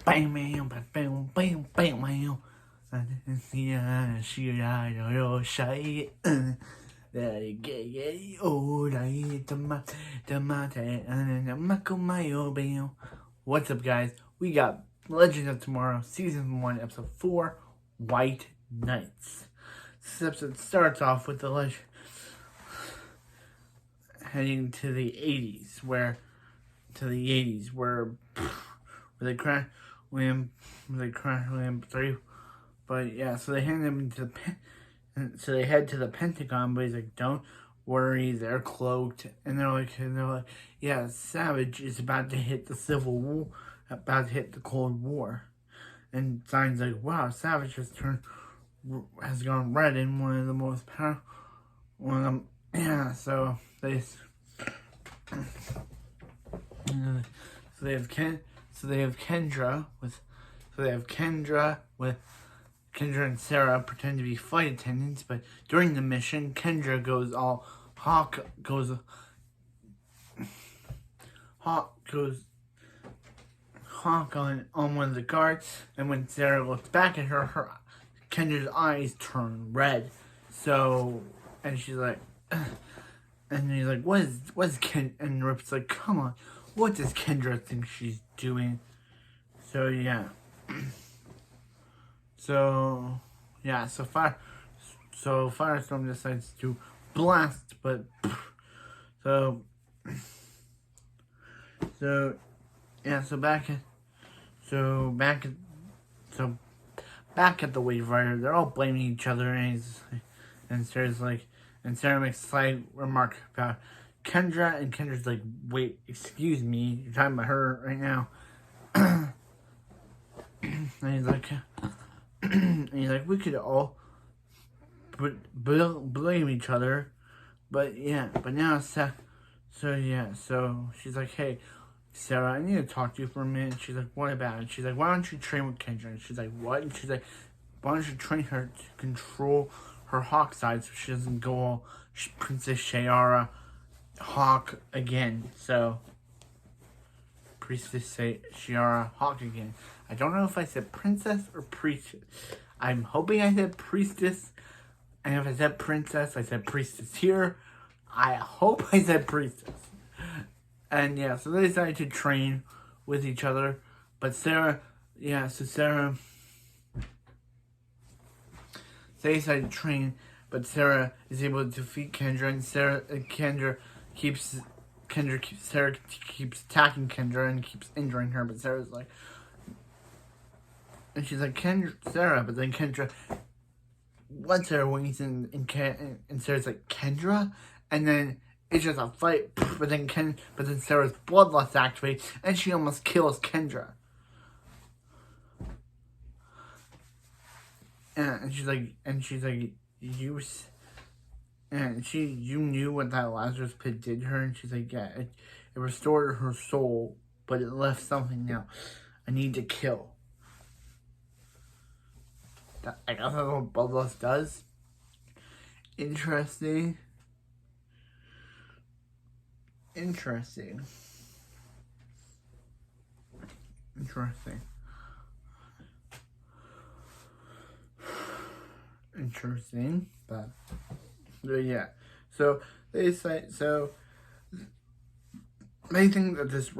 bang bang bang bang bang bang bang. 是啊，有谁？给我来他妈，What's up, guys? We got Legend of Tomorrow, Season 1, Episode 4, White Knights. This episode starts off with the legend heading to the 80s, where they crash William 3. But yeah, so they hand him to so they head to the Pentagon, but he's like, "Don't worry, they're cloaked." And they're like, "Yeah, Savage is about to hit the Civil War, about to hit the Cold War." And Zion's like, "Wow, Savage has gone red in one of the most powerful one of them." Yeah, so they have Kendra with Kendra and Sarah pretend to be flight attendants, but during the mission, Kendra goes all Hawk on one of the guards, and when Sarah looks back at her Kendra's eyes turn red. So, and she's like, and he's like, what is Ken? And Rip's like, come on, what does Kendra think she's doing? So yeah. So Firestorm decides to blast, but back at the Wave Rider, they're all blaming each other, and Sarah makes a slight remark about Kendra, and Kendra's like, wait, excuse me, you're talking about her right now. And he's like, we could all blame each other, but now so she's like, hey, Sarah, I need to talk to you for a minute. She's like, what about it? She's like, why don't you train with Kendra? And she's like, what? And she's like, why don't you train her to control her hawk side so she doesn't go all Princess Shiara Hawk again. So Princess Shiara Hawk again. I don't know if I said princess or priestess. I'm hoping I said priestess. And if I said princess, I said priestess here. I hope I said priestess. And yeah, so they decided to train with each other. But Sarah, they decided to train, but Sarah is able to defeat Kendra, and Sarah keeps attacking Kendra and keeps injuring her, but Sarah's like, and she's like, Sarah, but then Kendra lets her wings and Sarah's like, Kendra? And then it's just a fight, but then Sarah's bloodlust activates, and she almost kills Kendra. And she's like, you knew what that Lazarus pit did to her, and she's like, yeah, it restored her soul, but it left something else. I need to kill. I guess that's what bloodlust does. Interesting. But yeah. So they think that this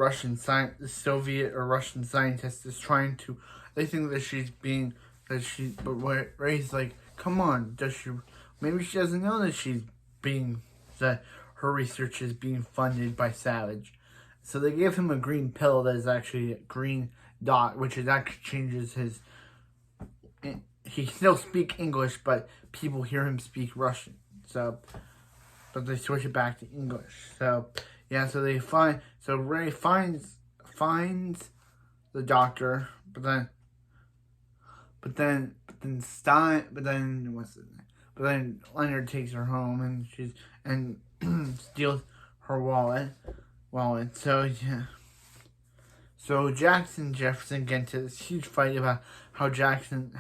Soviet or Russian scientist is trying to. They think that but Ray's like, come on, maybe she doesn't know that her research is being funded by Savage. So they give him a green pill that is actually a green dot, which actually changes his. He can still speak English, but people hear him speak Russian. So, but they switch it back to English. So, yeah. So Ray finds the doctor, but then Leonard takes her home, and steals her wallet. So yeah. So Jackson and Jefferson get into this huge fight about how Jackson's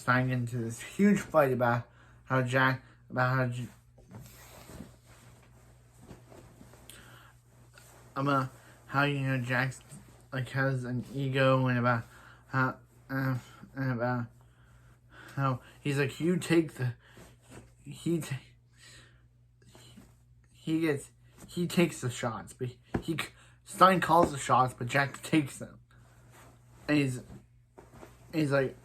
tying into this huge fight about how has an ego and about how and about how he's like, you take the he takes the shots, but Stein calls the shots, but Jax takes them. And he's like,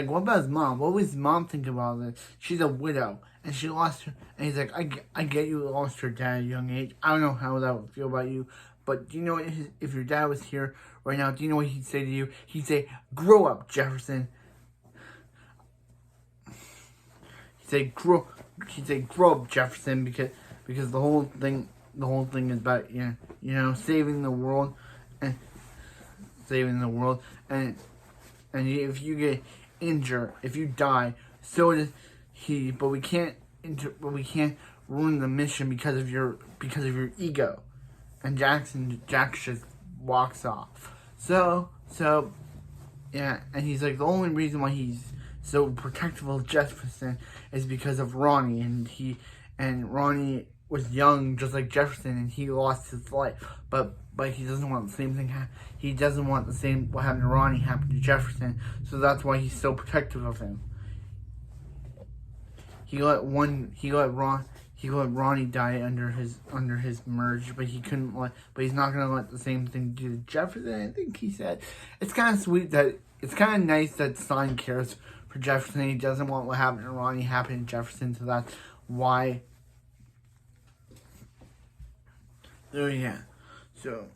what about his mom? What was his mom think about this? She's a widow, and she lost her. And he's like, I get you lost your dad at a young age. I don't know how that would feel about you, but do you know what? If your dad was here right now, do you know what he'd say to you? He'd say, "Grow up, Jefferson." He'd say, "Grow up, Jefferson," because the whole thing is about saving the world and and if you get injured, if you die, so does he. But we can't ruin the mission because of your ego. And Jax just walks off. So yeah, and he's like, the only reason why he's so protective of Jefferson is because of Ronnie, and Ronnie was young just like Jefferson, and he lost his life, but he doesn't want the same thing. He doesn't want the same what happened to Ronnie happen to Jefferson, so that's why he's so protective of him. He let Ronnie die under his merge, but he's not gonna let the same thing do to Jefferson. I think he said it's kind of sweet it's kind of nice that Stein cares for Jefferson. He doesn't want what happened to Ronnie happen to Jefferson, so that's why. So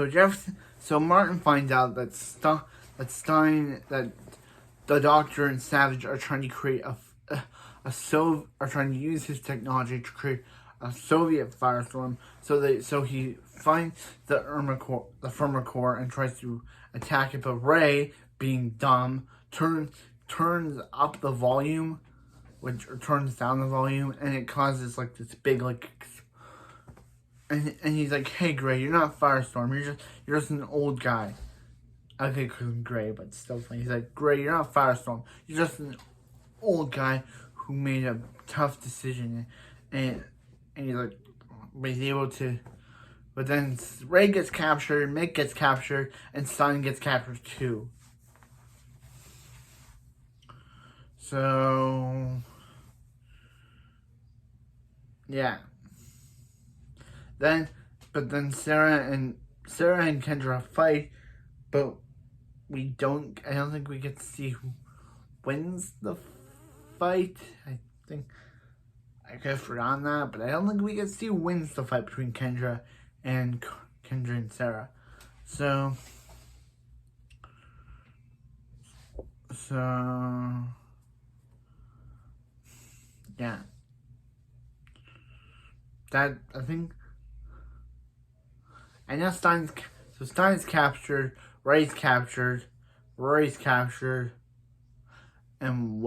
Jefferson. So Martin finds out that that the Doctor and Savage are trying to create are trying to use his technology to create a Soviet firestorm. So he finds the Firma and tries to attack it, but Ray, being dumb, turns up the volume, or turns down the volume, and it causes like this big and he's like, "Hey, Gray, you're not Firestorm. You're just an old guy." Okay, call him Gray, but still funny. He's like, "Gray, you're not Firestorm. You're just an old guy who made a tough decision," and he's like, was able to. But then Ray gets captured, Mick gets captured, and Stein gets captured too. So yeah. But then Sarah and Kendra fight, but I don't think we get to see who wins the fight. I think I could have forgotten that, but I don't think we get to see who wins the fight between Kendra and Sarah. So yeah. That, I think, I know Stein's captured, Ray's captured, Rory's captured, and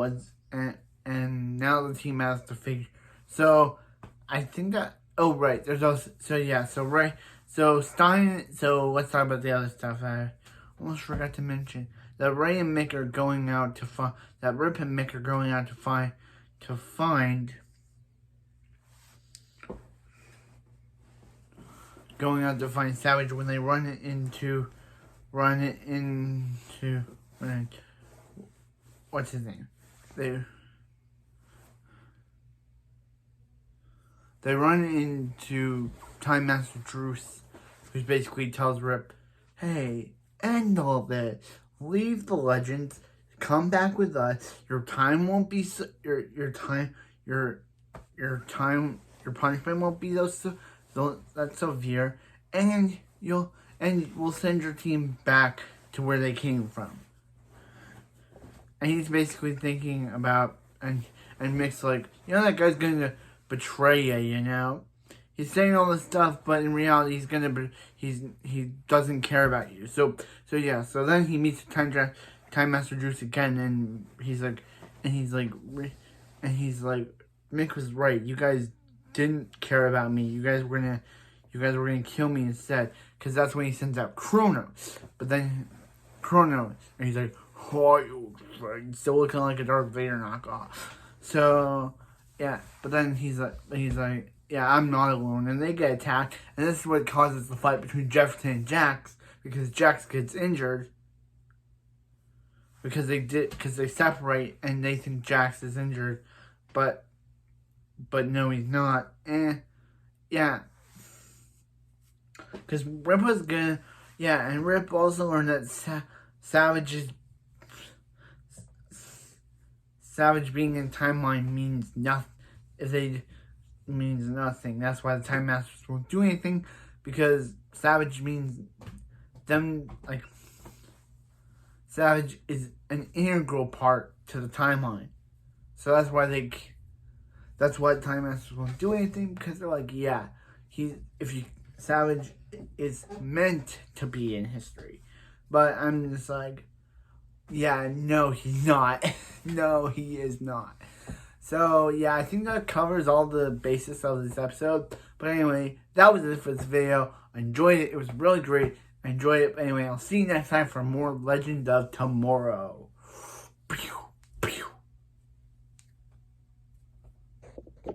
now the team has to figure. So I think that there's also Stein. So let's talk about the other stuff. I almost forgot to mention that Ray and Mick are going out to find that Rip and Mick are going out to find Savage when they run it into what's his name? They run into Time Master Druce, who basically tells Rip, "Hey, end all this. Leave the Legends. Come back with us. Your time won't be your punishment won't be that severe, and we'll send your team back to where they came from." And he's basically thinking about and Mick's like, that guy's gonna betray you, He's saying all this stuff, but in reality he doesn't care about you. So then he meets Time Master Druce again, and he's like, Mick was right. You guys didn't care about me. You guys were gonna kill me instead, because that's when he sends out Kronos. But then and he's like, "Oh, you still looking like a Darth Vader knockoff." So yeah, but then he's like, "Yeah, I'm not alone," and they get attacked, and this is what causes the fight between Jefferson and Jax, because Jax gets injured. Because they separate and they think Jax is injured, but no, he's not. Yeah. Because Rip was gonna, yeah, and Rip also learned that Savage being in timeline means nothing. Means nothing. That's why the Time Masters won't do anything, because Savage means them, like, Savage is an integral part to the timeline. So that's why the Time Masters won't do anything, because they're like, yeah, Savage is meant to be in history. But I'm just like, yeah, no, he's not. No, he is not. So, yeah, I think that covers all the basis of this episode. But anyway, that was it for this video. I enjoyed it. It was really great. I enjoyed it. But anyway, I'll see you next time for more Legend of Tomorrow.